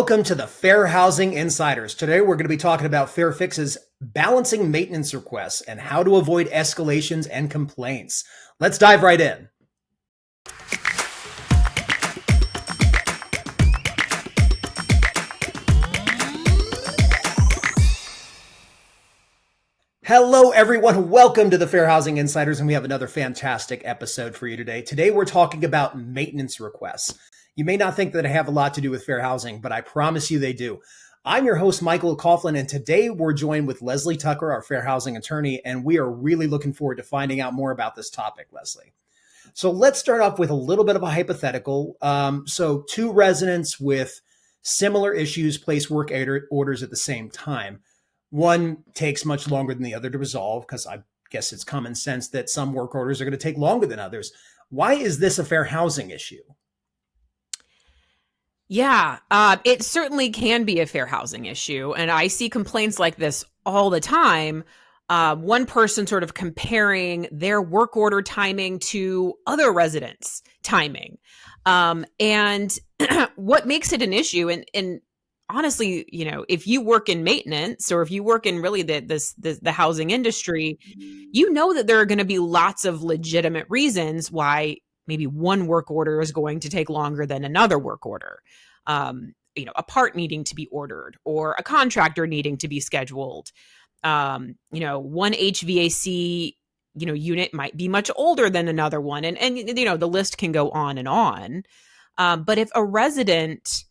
Welcome to the Fair Housing Insiders. Today we're going to be talking about Fair Fix's balancing maintenance requests and how to avoid escalations and complaints. Let's dive right in. Hello, everyone. Welcome to the Fair Housing Insiders, and we have another fantastic episode for you today. Today, we're talking about maintenance requests. You may not think that I have a lot to do with fair housing, but I promise you they do. I'm your host, Michael Coughlin, and today we're joined with Leslie Tucker, our fair housing attorney, and we are really looking forward to finding out more about this topic, Leslie. So let's start off with a little bit of a hypothetical. So two residents with similar issues place work orders at the same time. One takes much longer than the other to resolve because I guess it's common sense that some work orders are going to take longer than others. Why is this a fair housing issue? Yeah, it certainly can be a fair housing issue. And I see complaints like this all the time. One person sort of comparing their work order timing to other residents' timing. And what makes it an issue, and honestly, if you work in maintenance or if you work in really the housing industry, you know that there are going to be lots of legitimate reasons why maybe one work order is going to take longer than another work order. A part needing to be ordered or a contractor needing to be scheduled. One HVAC, unit might be much older than another one. And the list can go on and on. But if a resident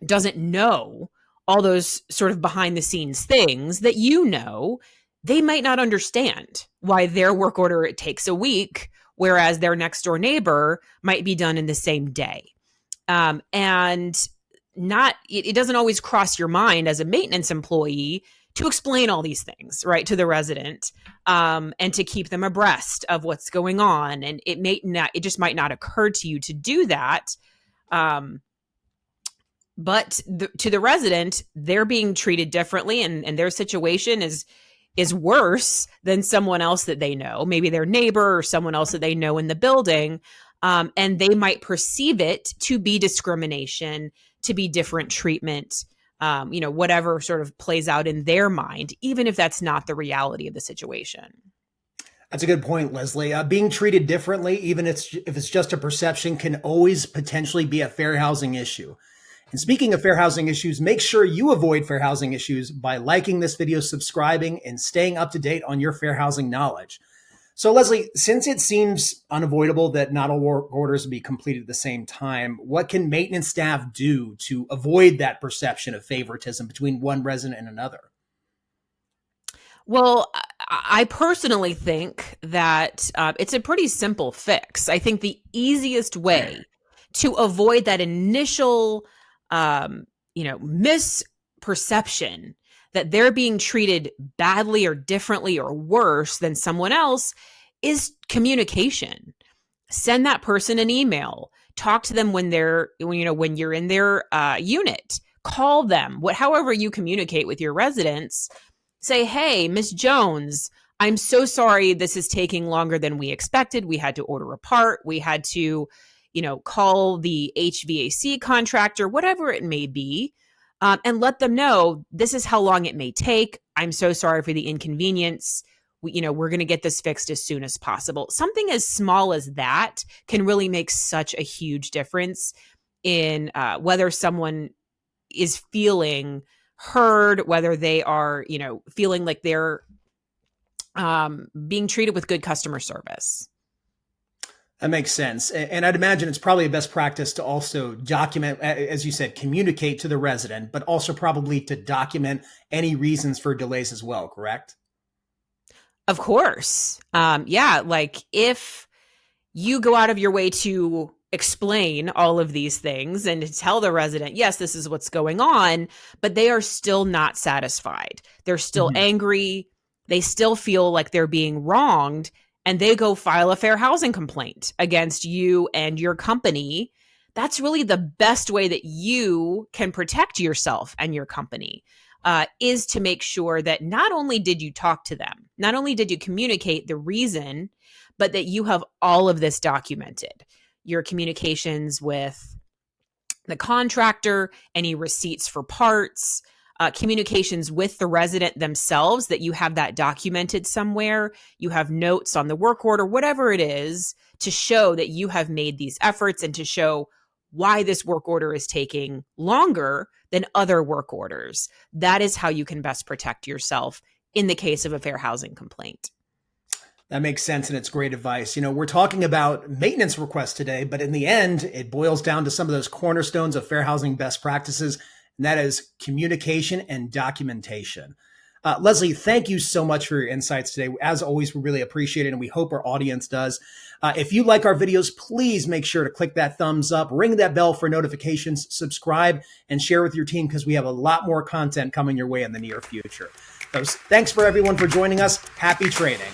doesn't know all those sort of behind the scenes things that they might not understand why their work order takes a week, whereas their next door neighbor might be done in the same day. And it doesn't always cross your mind as a maintenance employee to explain all these things, right, to the resident, and to keep them abreast of what's going on. And it just might not occur to you to do that. But to the resident, they're being treated differently, and their situation is worse than someone else that they know, maybe their neighbor or someone else that they know in the building. And they might perceive it to be discrimination, to be different treatment, whatever sort of plays out in their mind, even if that's not the reality of the situation. That's a good point, Leslie. Being treated differently, even if it's just a perception, can always potentially be a fair housing issue. And speaking of fair housing issues, make sure you avoid fair housing issues by liking this video, subscribing, and staying up to date on your fair housing knowledge. So, Leslie, since it seems unavoidable that not all work orders will be completed at the same time, what can maintenance staff do to avoid that perception of favoritism between one resident and another? Well, I personally think that it's a pretty simple fix. I think the easiest way to avoid that initial misperception that they're being treated badly or differently or worse than someone else is communication. Send that person an email. Talk to them when you're in their unit. Call them. However you communicate with your residents. Say, hey, Miss Jones, I'm so sorry this is taking longer than we expected. We had to order a part. We had to call the HVAC contractor, whatever it may be, and let them know this is how long it may take. I'm so sorry for the inconvenience. We're going to get this fixed as soon as possible. Something as small as that can really make such a huge difference in whether someone is feeling heard, whether they are, feeling like they're being treated with good customer service. That makes sense. And I'd imagine it's probably a best practice to also document, as you said, communicate to the resident, but also probably to document any reasons for delays as well, correct? Of course. Like if you go out of your way to explain all of these things and to tell the resident, yes, this is what's going on, but they are still not satisfied. They're still angry. They still feel like they're being wronged. And they go file a fair housing complaint against you and your company. That's really the best way that you can protect yourself and your company, is to make sure that not only did you talk to them, not only did you communicate the reason, but that you have all of this documented. Your communications with the contractor, any receipts for parts, communications with the resident themselves, that you have that documented somewhere. You have notes on the work order, whatever it is, to show that you have made these efforts and to show why this work order is taking longer than other work orders. That is how you can best protect yourself in the case of a fair housing complaint. That makes sense, and it's great advice. We're talking about maintenance requests today, but in the end, it boils down to some of those cornerstones of fair housing best practices, and that is communication and documentation. Leslie, thank you so much for your insights today. As always, we really appreciate it, and we hope our audience does. If you like our videos, please make sure to click that thumbs up, ring that bell for notifications, subscribe, and share with your team, because we have a lot more content coming your way in the near future. So thanks for everyone for joining us. Happy trading.